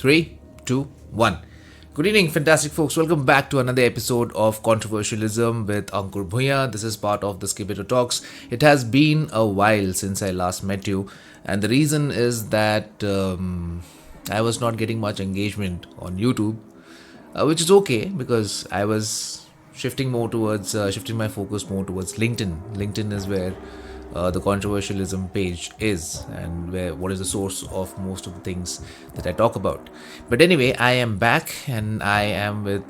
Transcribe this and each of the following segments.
3, 2, 1. Good evening, fantastic folks. Welcome back to another episode of Controversialism with Ankur Bhuya. This is part of the Skibito Talks. It has been a while since I last met you, and the reason is that I was not getting much engagement on YouTube, which is okay because I was shifting my focus more towards LinkedIn. LinkedIn is where the controversialism page is, and what is the source of most of the things that I talk about. But anyway, I am back, and I am with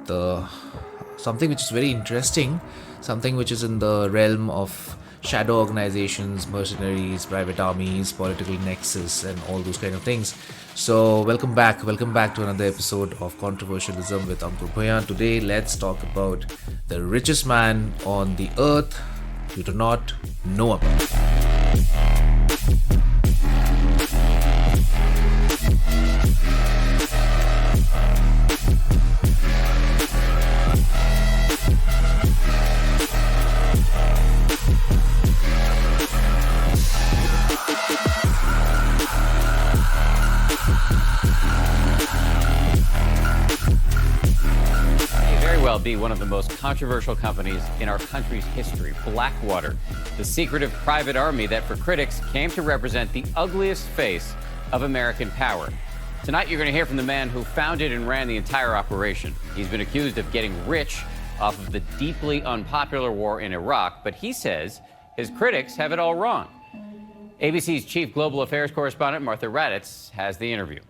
something which is very interesting, something which is in the realm of shadow organizations, mercenaries, private armies, political nexus, and all those kind of things. So welcome back to another episode of Controversialism with Ankur Bhuya. Today let's talk about the richest man on the earth you do not know about. Be one of the most controversial companies in our country's history, Blackwater, the secretive private army that for critics came to represent the ugliest face of American power. Tonight you're going to hear from the man who founded and ran the entire operation. He's been accused of getting rich off of the deeply unpopular war in Iraq, but he says his critics have it all wrong. ABC's chief global affairs correspondent Martha Raddatz has the interview.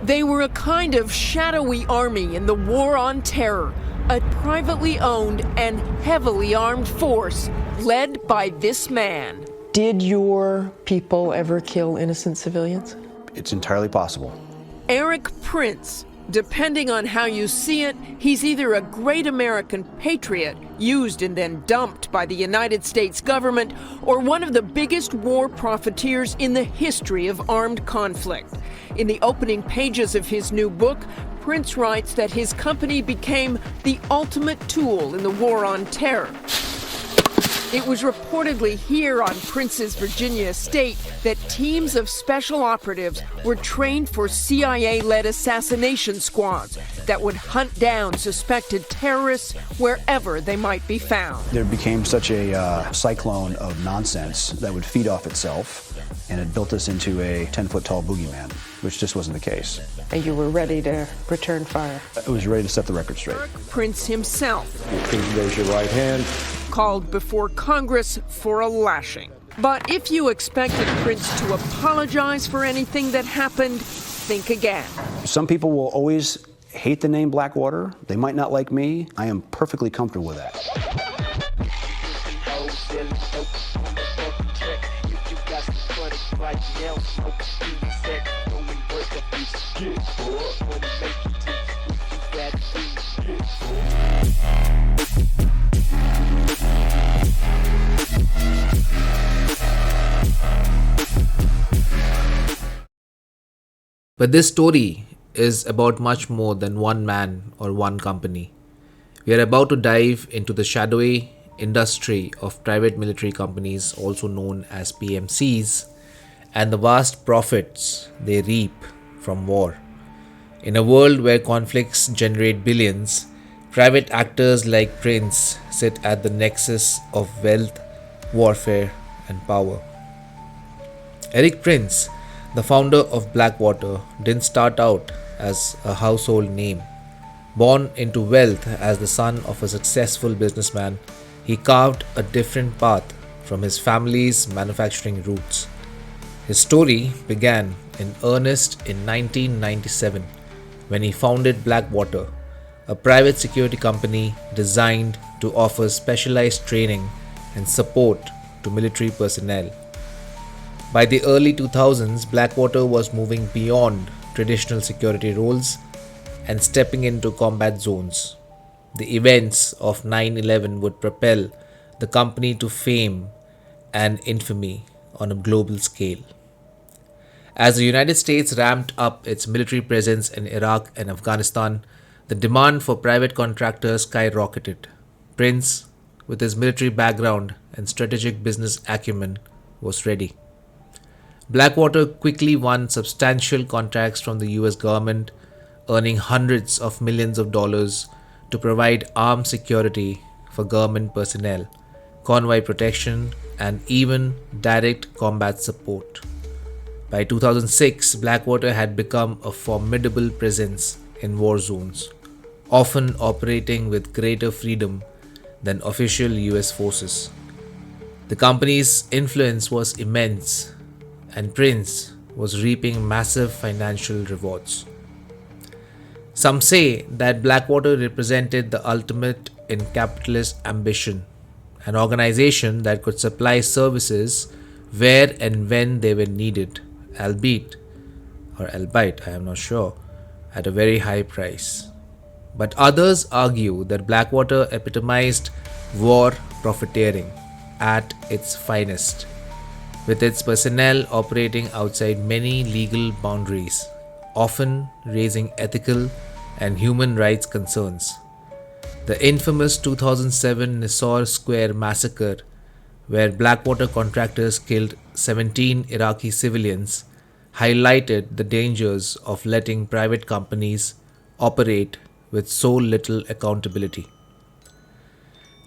They were a kind of shadowy army in the war on terror, a privately owned and heavily armed force led by this man. Did your people ever kill innocent civilians? It's entirely possible. Eric Prince. Depending on how you see it, he's either a great American patriot, used and then dumped by the United States government, or one of the biggest war profiteers in the history of armed conflict. In the opening pages of his new book, Prince writes that his company became the ultimate tool in the war on terror. It was reportedly here on Prince's Virginia estate that teams of special operatives were trained for CIA-led assassination squads that would hunt down suspected terrorists wherever they might be found. There became such a cyclone of nonsense that would feed off itself, and it built us into a 10-foot-tall boogeyman, which just wasn't the case. And you were ready to return fire? I was ready to set the record straight. Prince himself. Please raise your right hand. Called before Congress for a lashing. But if you expected Prince to apologize for anything that happened, think again. Some people will always hate the name Blackwater. They might not like me. I am perfectly comfortable with that. But this story is about much more than one man or one company. We are about to dive into the shadowy industry of private military companies, also known as PMCs, and the vast profits they reap from war. In a world where conflicts generate billions, private actors like Prince sit at the nexus of wealth, warfare, and power. Eric Prince, the founder of Blackwater, didn't start out as a household name. Born into wealth as the son of a successful businessman, he carved a different path from his family's manufacturing roots. His story began in earnest in 1997 when he founded Blackwater, a private security company designed to offer specialized training and support to military personnel. By the early 2000s, Blackwater was moving beyond traditional security roles and stepping into combat zones. The events of 9/11 would propel the company to fame and infamy on a global scale. As the United States ramped up its military presence in Iraq and Afghanistan, the demand for private contractors skyrocketed. Prince, with his military background and strategic business acumen, was ready. Blackwater quickly won substantial contracts from the US government, earning hundreds of millions of dollars to provide armed security for government personnel, convoy protection, and even direct combat support. By 2006, Blackwater had become a formidable presence in war zones, often operating with greater freedom than official US forces. The company's influence was immense, and Prince was reaping massive financial rewards. Some say that Blackwater represented the ultimate in capitalist ambition, an organization that could supply services where and when they were needed, albeit, I am not sure, at a very high price. But others argue that Blackwater epitomized war profiteering at its finest, with its personnel operating outside many legal boundaries, often raising ethical and human rights concerns. The infamous 2007 Nisor Square massacre, where Blackwater contractors killed 17 Iraqi civilians, highlighted the dangers of letting private companies operate with so little accountability.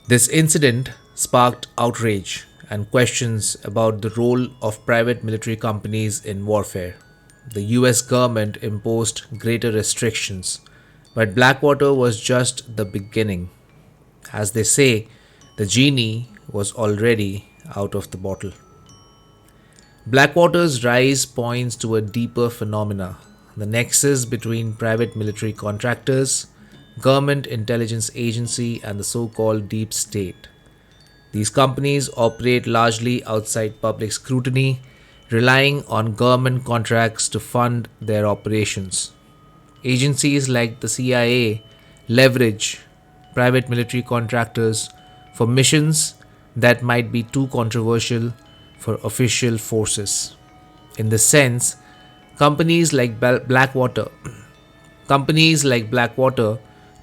This incident sparked outrage and questions about the role of private military companies in warfare. The US government imposed greater restrictions, but Blackwater was just the beginning. As they say, the genie was already out of the bottle. Blackwater's rise points to a deeper phenomena, the nexus between private military contractors, government intelligence agency, and the so-called deep state. These companies operate largely outside public scrutiny, relying on government contracts to fund their operations. Agencies like the CIA leverage private military contractors for missions that might be too controversial for official forces. In this sense, companies like Blackwater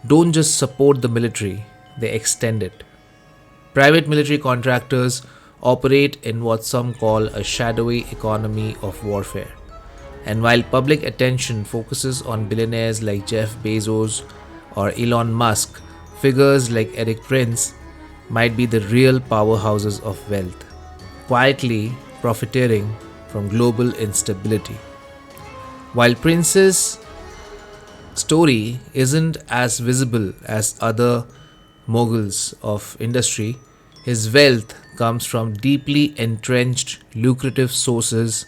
don't just support the military, they extend it. Private military contractors operate in what some call a shadowy economy of warfare. And while public attention focuses on billionaires like Jeff Bezos or Elon Musk, figures like Eric Prince might be the real powerhouses of wealth, quietly profiteering from global instability. While Prince's story isn't as visible as other moguls of industry, his wealth comes from deeply entrenched, lucrative sources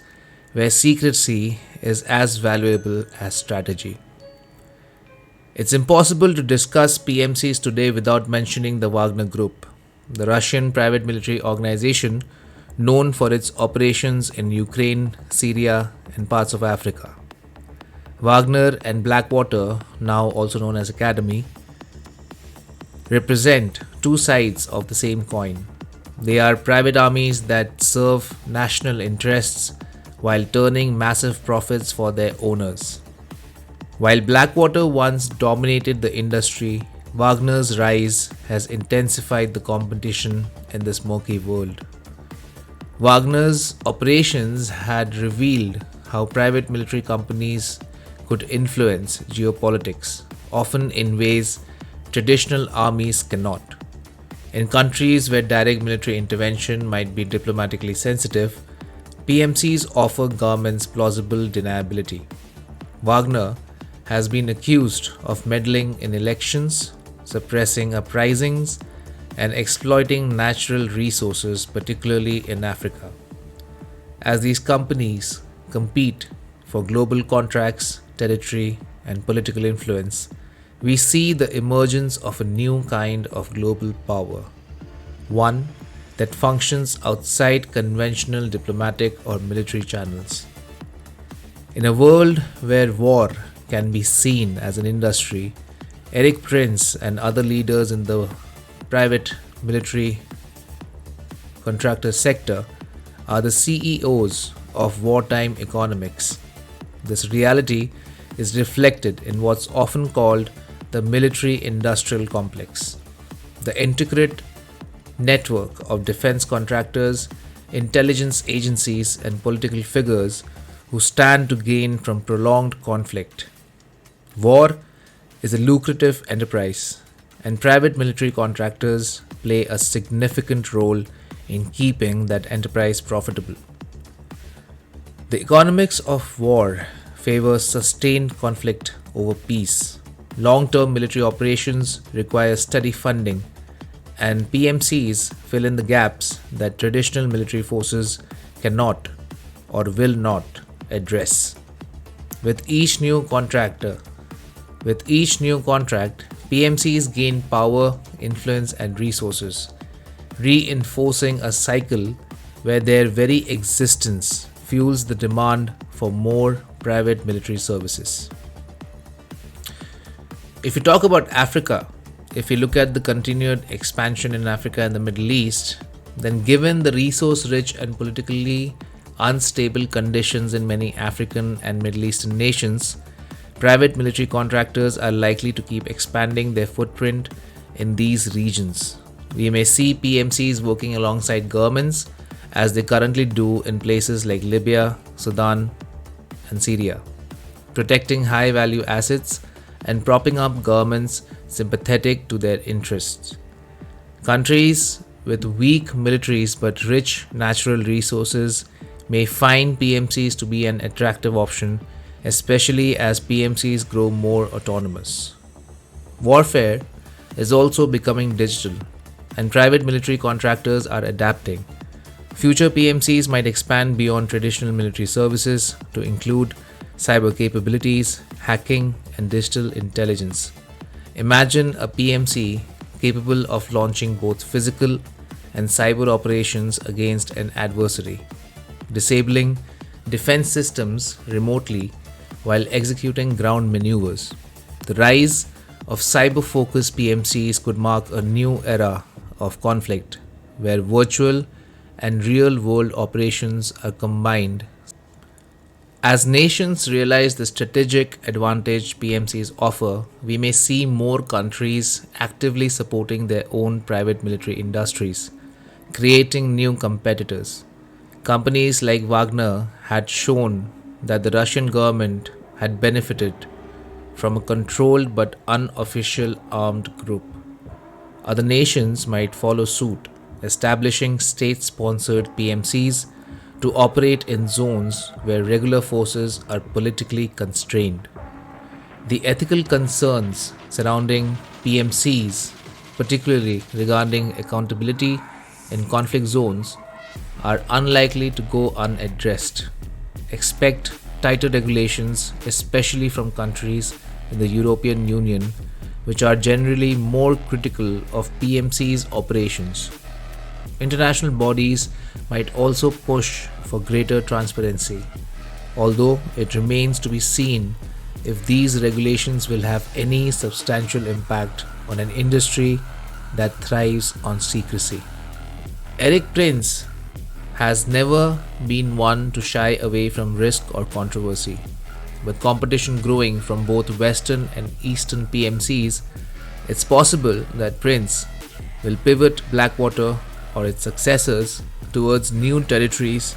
where secrecy is as valuable as strategy. It's impossible to discuss PMCs today without mentioning the Wagner Group, the Russian private military organization known for its operations in Ukraine, Syria, and parts of Africa. Wagner and Blackwater, now also known as Academy, represent two sides of the same coin. They are private armies that serve national interests while turning massive profits for their owners. While Blackwater once dominated the industry, Wagner's rise has intensified the competition in this murky world. Wagner's operations had revealed how private military companies could influence geopolitics, often in ways traditional armies cannot. In countries where direct military intervention might be diplomatically sensitive, PMCs offer governments plausible deniability. Wagner has been accused of meddling in elections, suppressing uprisings, and exploiting natural resources, particularly in Africa. As these companies compete for global contracts, territory, and political influence, we see the emergence of a new kind of global power, one that functions outside conventional diplomatic or military channels. In a world where war can be seen as an industry, Eric Prince and other leaders in the private military contractor sector are the CEOs of wartime economics. This reality is reflected in what's often called the military-industrial complex, the intricate network of defense contractors intelligence agencies, and political figures who stand to gain from prolonged conflict. War is a lucrative enterprise, and private military contractors play a significant role in keeping that enterprise profitable. The economics of war favor sustained conflict over peace. Long-term military operations require steady funding, and PMCs fill in the gaps that traditional military forces cannot or will not address. With each new contract, PMCs gain power, influence, and resources, reinforcing a cycle where their very existence fuels the demand for more private military services. If you talk about Africa, if you look at the continued expansion in Africa and the Middle East, then given the resource-rich and politically unstable conditions in many African and Middle Eastern nations, private military contractors are likely to keep expanding their footprint in these regions. We may see PMCs working alongside governments as they currently do in places like Libya, Sudan, and Syria, protecting high-value assets and propping up governments sympathetic to their interests. Countries with weak militaries but rich natural resources may find PMCs to be an attractive option, especially as PMCs grow more autonomous. Warfare is also becoming digital, and private military contractors are adapting. Future PMCs might expand beyond traditional military services to include cyber capabilities, hacking, and digital intelligence. Imagine a PMC capable of launching both physical and cyber operations against an adversary, disabling defense systems remotely while executing ground maneuvers. The rise of cyber-focused PMCs could mark a new era of conflict where virtual and real-world operations are combined. As nations realize the strategic advantage PMCs offer, we may see more countries actively supporting their own private military industries, creating new competitors. Companies like Wagner had shown that the Russian government had benefited from a controlled but unofficial armed group. Other nations might follow suit, establishing state-sponsored PMCs to operate in zones where regular forces are politically constrained. The ethical concerns surrounding PMCs, particularly regarding accountability in conflict zones, are unlikely to go unaddressed. Expect tighter regulations, especially from countries in the European Union, which are generally more critical of PMCs' operations. International bodies might also push for greater transparency, although it remains to be seen if these regulations will have any substantial impact on an industry that thrives on secrecy. Eric Prince has never been one to shy away from risk or controversy. With competition growing from both Western and Eastern PMCs, it's possible that Prince will pivot Blackwater or its successors towards new territories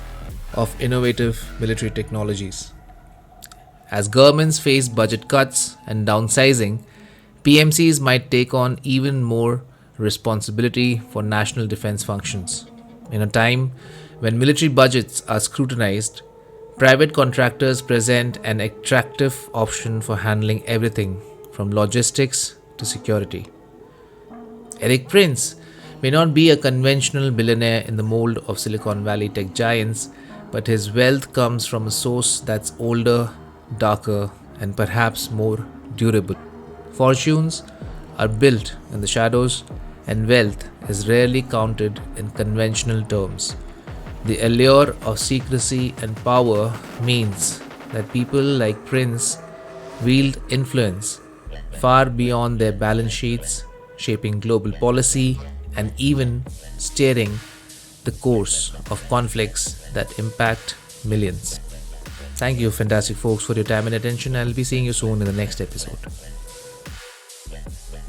of innovative military technologies. As governments face budget cuts and downsizing, PMCs might take on even more responsibility for national defense functions. In a time when military budgets are scrutinized, private contractors present an attractive option for handling everything from logistics to security. Eric Prince may not be a conventional billionaire in the mold of Silicon Valley tech giants, but his wealth comes from a source that's older, darker, and perhaps more durable. Fortunes are built in the shadows, and wealth is rarely counted in conventional terms. The allure of secrecy and power means that people like Prince wield influence far beyond their balance sheets, shaping global policy and even steering the course of conflicts that impact millions. Thank you, fantastic folks, for your time and attention. I'll be seeing you soon in the next episode.